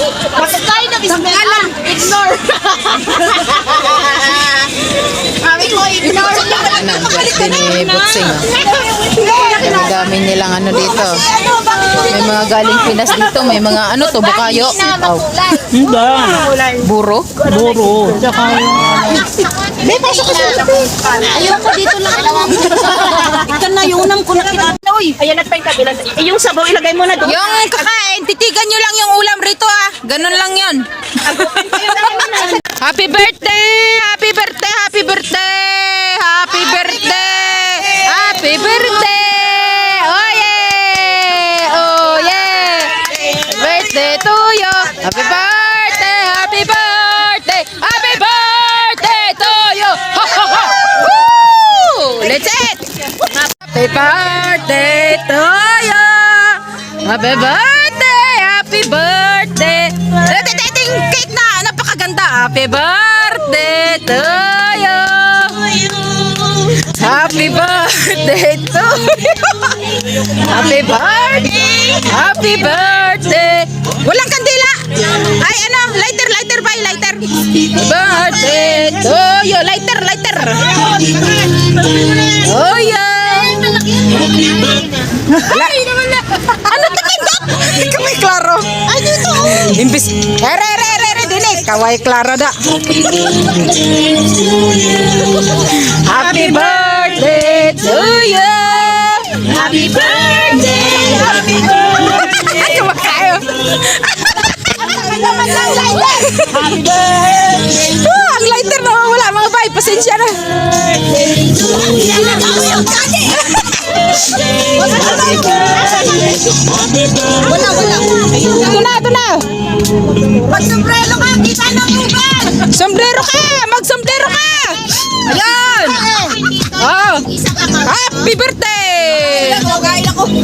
What kind of smell? Ignore. Mami ko, ignore. Birthday ni Butsing. Ang dami nilang ano dito. May mga galing Pinas dito. May mga ano to, bukayo. Oh. Buro. Buro. Tsaka Be, pasok ka sa tabi. Ayoko dito lang. Ikan na, yung unang ko na kinata. Uy, ayan at pa yung kabila. Yung sabaw, ilagay mo na doon. Yung kakain, titigan nyo lang yung ulam rito ah. Ganun lang yun. Happy birthday! Happy birthday! Happy birthday! Happy birthday! Happy birthday! Oh yeah! Oh yeah! Birthday to you! Happy birthday! Happy birthday! Happy birthday to you! Ha ha ha! Woo! Let's eat! Happy birthday to you! Happy birthday! Happy birthday! Ting cake na! Napakaganda! Happy birthday to you! Happy birthday to you! Happy birthday! Happy birthday! Walang kandila! Ay ano! Lighter! Lighter ba? Lighter! Birthday to you! Lighter! Lighter! Oh yeah! Ay naman na! Ano ito pindot? Kamay klaro! Ay dito! Imbis! Dinig! Kaway klaro da! Happy birthday to you! Happy birthday! Happy birthday! Ay kumakayo! Happy birthday! Ang lighter na wala mga bay! Pasensya na! Wala. Ito na. Mag-sombrero ka, kita ng uban. Sombrero ka! Mag-sombrero ka! Ayan! Oh! Happy birthday!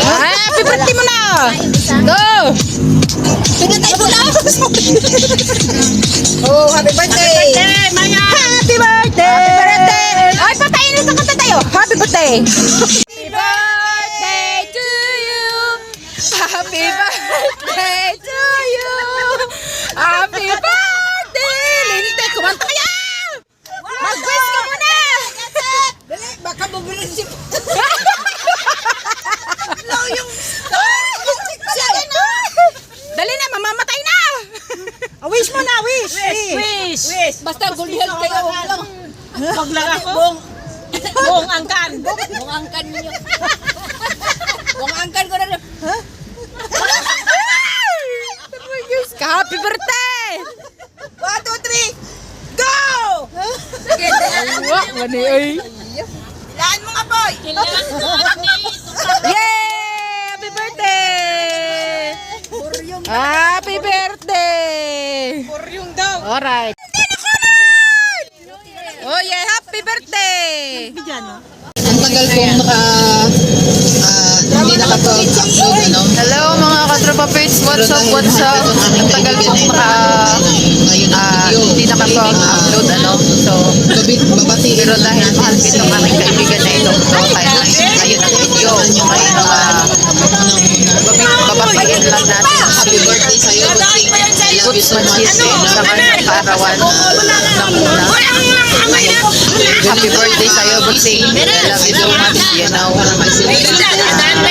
Happy birthday mo na! Go! Pinatay mo lang. Oh, happy birthday. Happy birthday! Ay, patayin na sa tayo! Happy birthday! Happy birthday to you! Happy birthday to you! Happy birthday! Linte, kumanta kaya! Mag-wish ka muna! Dali, baka bubulan siya. Dali na, mamamatay na! Wish mo na, wish. Wish! Basta good health kayo. Wag lang ako. Buong angkan. Buong angkan ninyo. Buong angkan ko na rin. Happy birthday! 1, 2, 3, go! Wah, mani ay. Laan mo nga, boy. Yay! Happy birthday! Happy birthday! Poryong daw. Alright. Oh yeah, happy birthday! ang tagal kong hindi nakapag-upload, ano? Hello mga katropa page, what's up? Ang tagal kong hindi nakapag-upload, ano? So, pero dahil mahal itong aming kaibigan na ito, so kaya ayun ang video. Babasahin lang natin Happy birthday sa'yo, Butsing. I love you so much. sa kanyang kaarawan ng una. Happy birthday sa'yo, Butsing. I love you so much, you know. Ganun tayo ka-busy.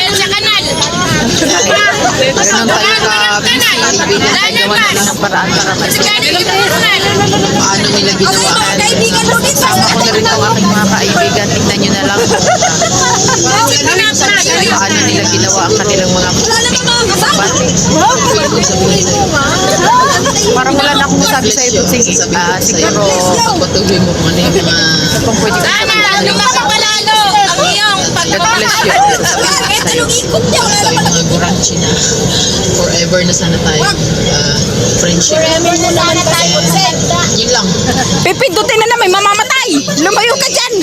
Kaibigan ay gawa natin ng paraan para Paano nila ginawa? Sama ko na rin ang aking mga kaibigan. Tignan nyo na lang paano nila ginawa ang kanilang mga bati. Parang wala na akong masabi sa'yo, Butsing. Siguro pagpatuloy mo kung ano yung mga kung pwede ko sabihin. God bless you. mga guranchi na forever na sana tayo friendship. Yun lang. Pipindutin na may mamamatay. Lumayo ka dyan.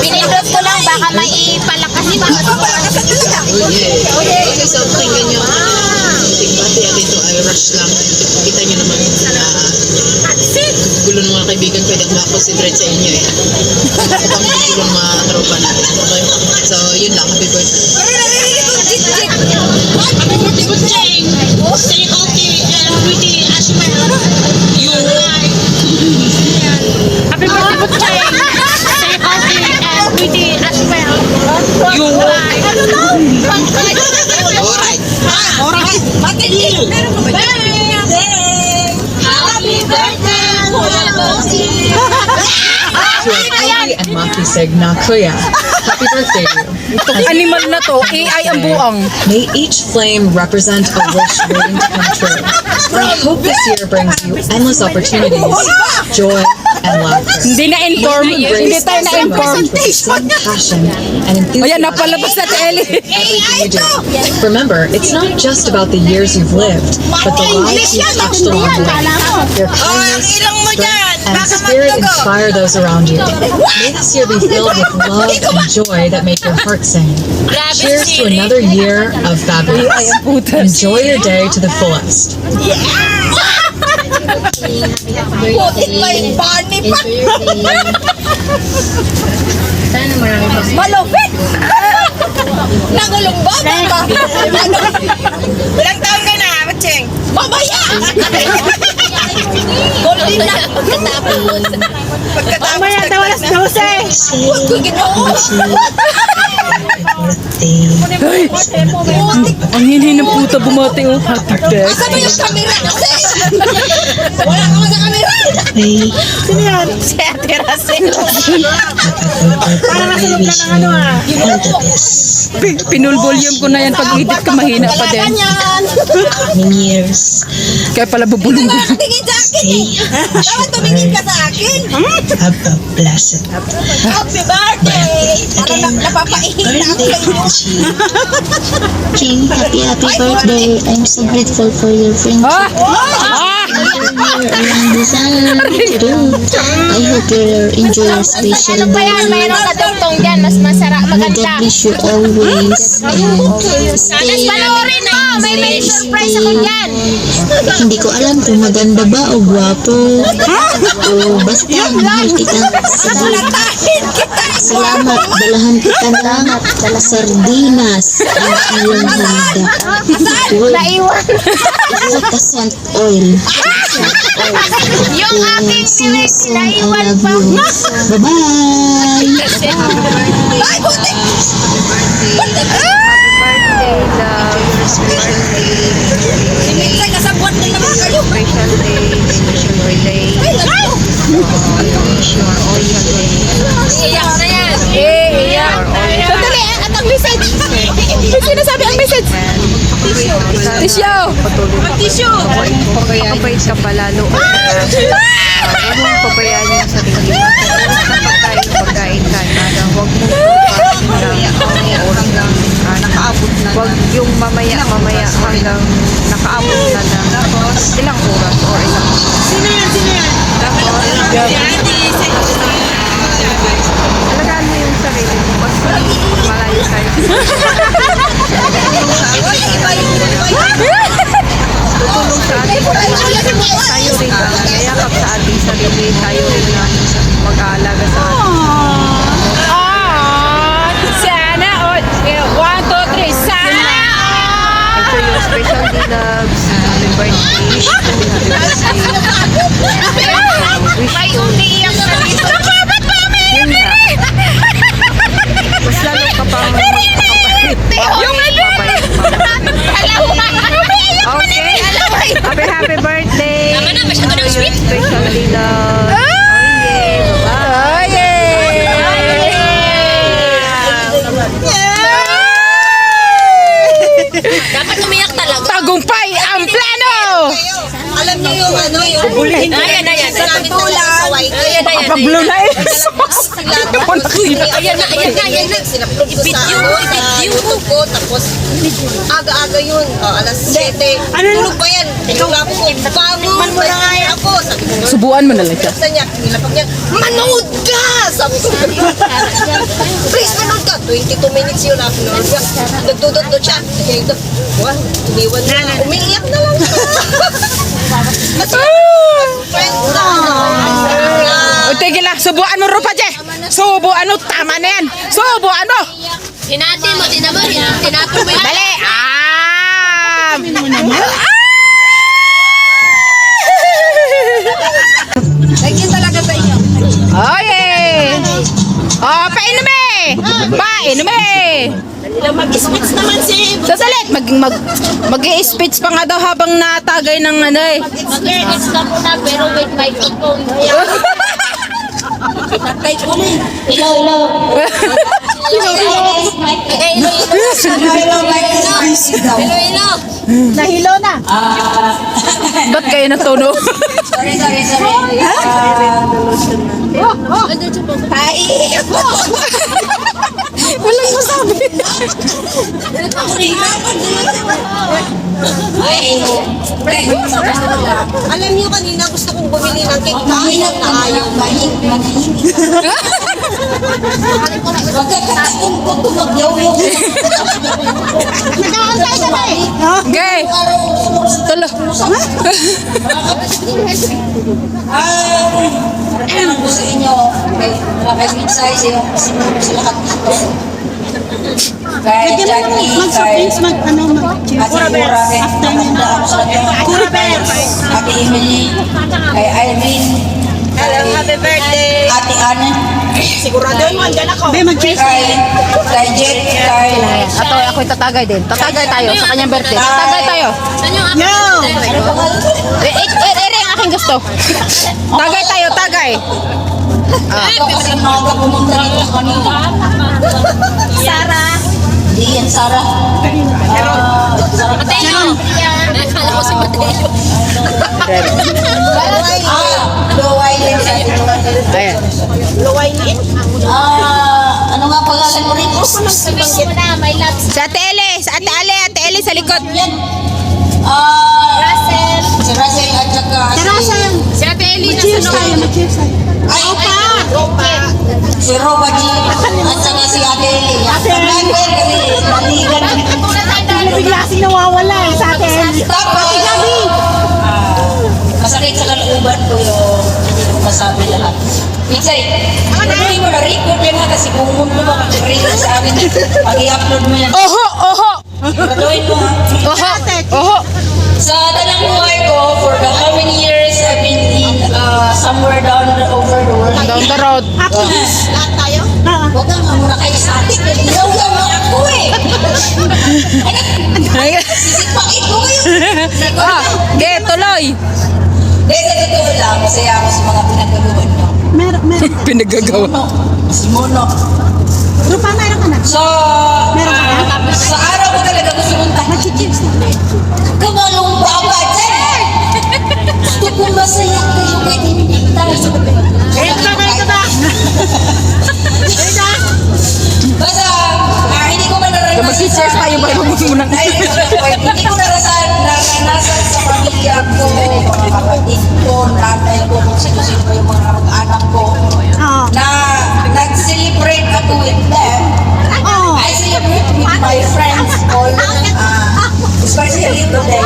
Pinindot ko lang, baka may ipalakas si mga Okay, so pakinggan nyo ting bati at ito ay rush lang. Kita nyo naman gulo ng mga kaibigan, pwede akong ma-considerate sa inyo eh. Ito ang gulo ng mga tropa natin. Okay? So yun lang, happy birthday. Stay okay and pretty as well. You Happy birthday, Butcheng! Stay healthy and pretty as well. You I don't know. Alright. Happy birthday, Ellie and Maki Segna Kuya. Happy birthday to you. Animal na to, AI ang buang. May each flame represent a wish waiting to come true. I hope this year brings you endless opportunities, joy, and laughter. Hindi na-inform, hindi Embrace tayo this na-inform. moment with some passion and Ayan, enthusiasm. napalabas na si Ellie. Everything you do. Remember, it's not just about the years you've lived, but the lives you've touched along the way. Your kindness, strength, and spirit inspire those around you. May this year be filled with love and joy that make your heart sing. Cheers to another year of fabulous. Enjoy your day to the fullest. Malupit! Nagulong ba? Ilang taon ka na, Butcheng? Mamaya! Golden na! Pagkatapos. Mamaya, tawa na 12. Huwag ko ginoo. Ang hini ng puta bumati oh. Happy birthday. Asa ba yung camera? Wala ka sa camera! Sino yan? Si Ate Racel. Para nasa loob na ng ano ah. Pinul-volume ko na yan. Pag edit ka, mahina pa din. Ganyan! years. Kaya pala bubulong din. Tingin sa akin eh. Dapat tumingin ka sa akin. Have a blessed Happy birthday! Parang napapaihin na ako sa inyo. King, happy birthday. I'm so grateful for your friendship. Around the sun. I hope you enjoy your special Ano pa yan? day. Mayroon ka dugtong dyan. Mas masarap, May God maganda. bless you always. And stay Panoorin mo! May surprise ako dyan. Hindi ko alam kung maganda ba o gwapo. O basta mahal kita. Salamat. Dalahan kita ng sardinas ang iyong handa. Naiwan. Scent oil. Yung aking nilis, I naiwan love pa. you. Bye-bye. Minsan kasabot na naman kayo. Iyak na yan. Iyak na yan. Sandali, at ang message. May sinasabi ang message. Tisyo. Mag-tissue. Mabait ka palalo. Huwag mong pabayaan yung sarili mo. Pagkain ka na. Huwag mong pabayaan oras lang. Nakaabot na. Huwag yung mamaya hanggang nakaabot na na. Ilang oras or ilang Sino yan? Sino yan? alagaan mo yung sarili mo. Mas malayo tayo. Tutulong sa ating tayo rin na nayakap sa ating sarili, tayo rin na mag-aalaga sa ating Sana all. 1, 2, 3. Sana all. enjoy your special day loves. Happy birthday. May umiiyak na dito. Yun na. Mas lalo ka pang kapatid. Yung Mabait pa. Alam mo, umiiyak na Okay. nila. Happy birthday. Tama na, masyado na sweet. Special day loves. Oh yeah. Dapat umiyak talaga. Tagumpay ang plano. Alam niyo yung ano, yung bubulihin. Ayan. Sa totoo lang. Pag-blow na eh. Ayan na. Sinapload ko sa YouTube ko. Tapos, aga-aga yun. Alas 7. Tulog pa yan. Tulog po. Bangon mo na nga ako. Sabi ko, Subuan mo na lang siya. sa niya, nilapag niya, manood ka! Sabi ko, please manood ka. 22 minutes yun after. Nagdudot-dot siya. Wow, tumiwan na. Umiiyak na lang siya. Kasi, friends na ano. O tigil na. Subuan mo rupa, Je. Subuan mo. Tama na yan. Subuan mo. Hinati mo, di naman. Tinapo mo yan. Dali! Thank you talaga sa inyo. Oye! Oh, painom eh! Painom eh! Mag-speech naman si... Sasalit! Mag-i-speech pa nga daw habang natagay ng ano eh. Mag-earnings ka muna, pero with microphone. Tatay ko na. Ilaw. Nahilo na. Ba't kayo natunog? Sorry. Walang masabi. Alam niyo kanina gusto kong bumili ng cake kahit na ayaw. Magkakatakong ko tumagyaw-yaw. Okay. Tulo. Ano ko sa inyo? Kay mid-size yung sila dito. Kay Jackie, kay Ate Mura, kay Maganda, kay Ate Emily, kay Irene, Happy birthday. Ate Anne, Sigurado mo, andyan ako. kay Jet, kay Ato, ako'y tatagay din. Tatagay tayo sa kanyang birthday. Tatagay tayo. Ano yung ako? Ere ang aking gusto. Tagay tayo, tagay. kasi mga pumunta dito kanina. Sarah. Hindi yan, Sarah. Mateo. Nakakala ko si Mateo. Blue Island sa ating Ayan. Luwainin. ano nga pangalan mo rin? Sabihin mo na, my love. Sa Ate Ate Eli sa likod. Russell. Si Russell at saka Si Ate Ellie na sa loob. Ay, si Roba G at saka si Ate Eli. Bigla sinawawala eh sa atin. Tapos, masakit sa kalooban ko yung hindi ko masabi lahat. Minsay, hindi mo na-record yan ha kasi kung mo makaka-record sa akin, pag-i-upload mo yan. Oho. Graduate mo ha. Oho. Sa dalang buhay ko, for the how many years I've been in somewhere down over the world. Down the road. Lahat tayo? Huwag ka nga muna kayo sa atin. Ilaw-ilaw na ako eh. Sisipakit ko kayo. Okay, tuloy. Dahil sa totoo lang, masaya ako sa mga pinagagawa nyo. Pinagagawa. Si Mono. So, sa araw ko talaga gusto kong tayo. Kamalong baba dyan! Gusto kong masaya kayo kahit hindi tayo. Basta, hindi ko man naranasan Mag-teachers tayo ba? Huwag mo nang... hindi ko naranasan sa pamilya ko, mga kapatid ko, nanay ko, kung sino-sino pa yung mga anak ko, na nag-celebrate ako with them. I celebrate with my friends all, especially today.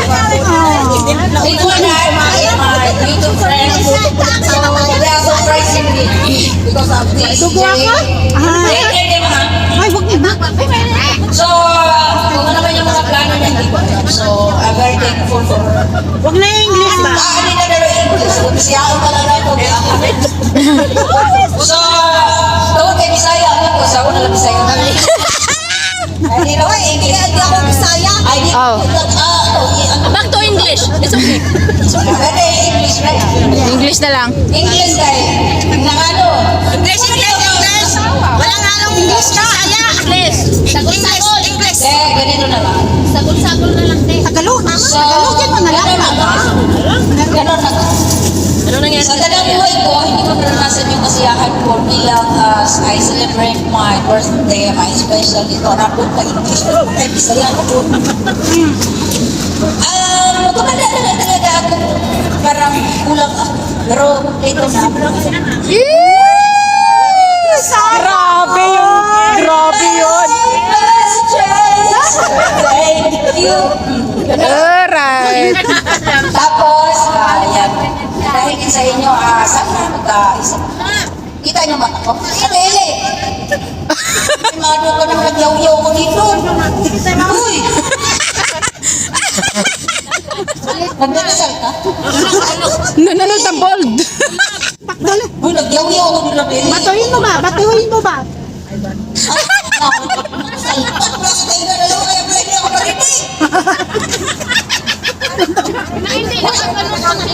Ito na my YouTube friends. So, they are surprising me because of this. So, kung ano naman yung mga plano niya, hindi ko alam. So, I'm very thankful for her. Huwag na English ba? Hindi na dalo English. Siya ako pala na ito. So, tawag kay Bisaya. Ako sa ako nalang Bisaya. Hindi na ako English. Hindi ako Bisaya. Ay, di. Back to English. It's okay. Pwede English na yan. English na lang. English tayo. Nangano? English. Walang halong English na. English. Sagol-sagol. English. Ganito na lang. Sagol-sagol na lang, te. Tagalog. So, Tagalogin mo na lang. Ganon na. Ano nangyari? Sa tagang buhay ko, hindi ko naranasan yung kasiyahan ko bilang as I celebrate my birthday, my special dito. Rapod na English na ay Bisaya ko. Tumanda na lang talaga ako. Parang kulang ako. Pero ito na. Grabe yun. Thank you. Alright. Tapos, ayan. Dahil din sa inyo, sana magka-isa. Kita niyo ba ako? Sa tele. Mado ko na nagyaw-yaw ko dito. Uy! Nagdadasal ka? Nanunod ang bold. Uy, nagyaw-yaw ko dito. Batuhin mo ba? Batuhin mo ba? Salpat mo sa tayo na dalawa kaya pwede ako marito.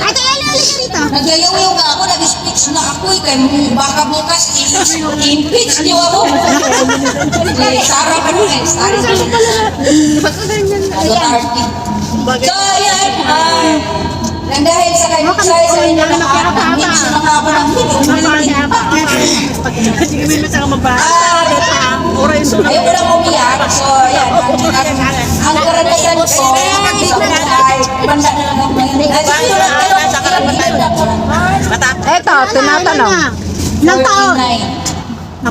Ate, halika dito. Nagyayaw-yaw nga ako, nag-speech na ako eh. Kaya baka bukas impeach niyo ako. Sara ka nun eh. Sara ka nun. So, ayan. Nang dahil sa kayo sa inyo lahat, nag-mix na nga ako ng ayaw ko lang umiyak. So, ayan. Ang karanasan ko, sa buhay, banda na lang ako. Eto, tinatanong. Nang taon? 49.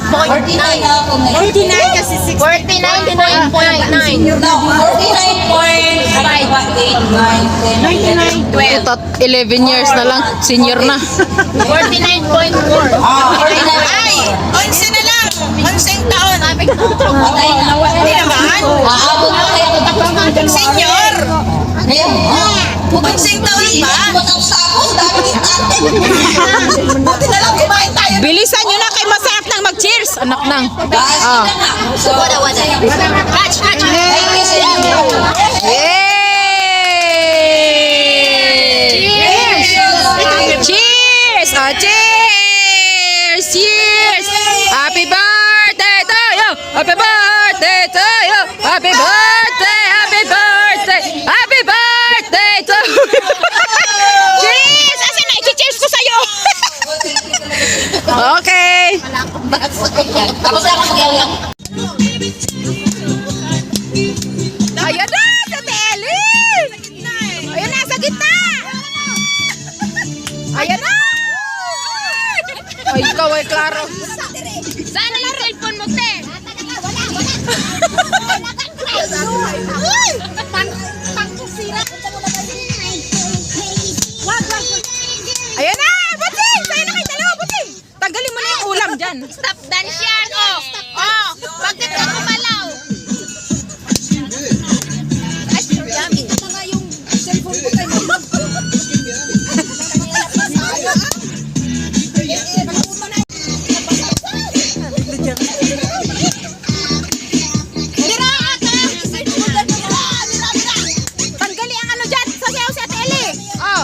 49 na ako ngayon. 49 kasi 49.9. No, 49.5. 11 years na lang, senior na. 49.4. Ah, 49. Onse na lang. Onseng taon. Patay na. Hindi naman. Aabot na kayo. Senior. Ngayon, Onseng taon ba? matapos sa ako, dami kita. Buti na lang kumain tayo. Bilisan nyo na kay masarap nang mag-cheers. Anak nang. Guys, Ah. ito na. So, Catch. thank you sa inyo. Cheers! Cheers! Oh, cheers! Cheers! Happy birthday to you! Happy birthday to you! Happy birthday! Happy birthday! Happy birthday to you! Cheers! Asan na? I-cheers ko sa'yo! Okay! Tapos na ako mag-iawang. Ayan na! Sa tele! Ayan na! Sa gitna! Ayan na! Ay, ikaw ay klaro. Saan ang cellphone mo, te? Ayan na! Buting! Sa'yo na kayo dalawa, Buting! Tanggalin mo na yung ulam dyan. Stop dance yan, oh. Oh, bakit ka kumalaw? Ay, yummy. Tanggalin ang ano dyan. Sasayaw sa tele. Oh.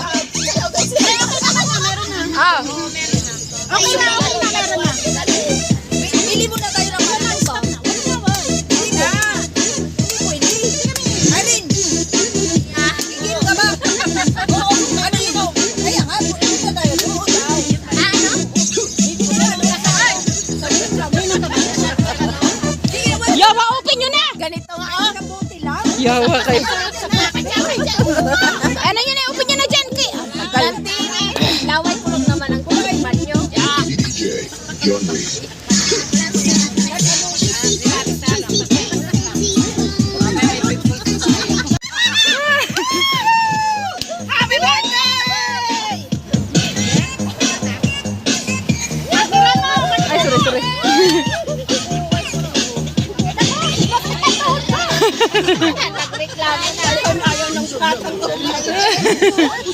Oh. Okay na, meron na. Pili mo na tayo ng manan ba? Hindi na. Pwede. Alin? Higil ka ba? Oo. Ano yun? Kaya nga, pili mo na tayo. Oo daw. Yawa, open nyo na! Ganito nga, oh. Yawa kayo. Ano yun eh, open nyo na dyan. Tantini. Laway kulog naman ang kulay nyo. Happy birthday! Ay, sorry. Nagreklamo na. Ayaw ng batang.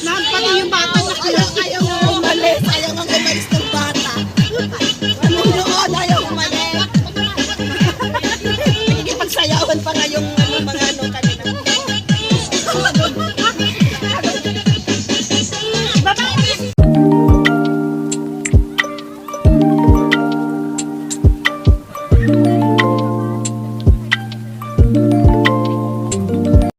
Pati yung batang. Ayaw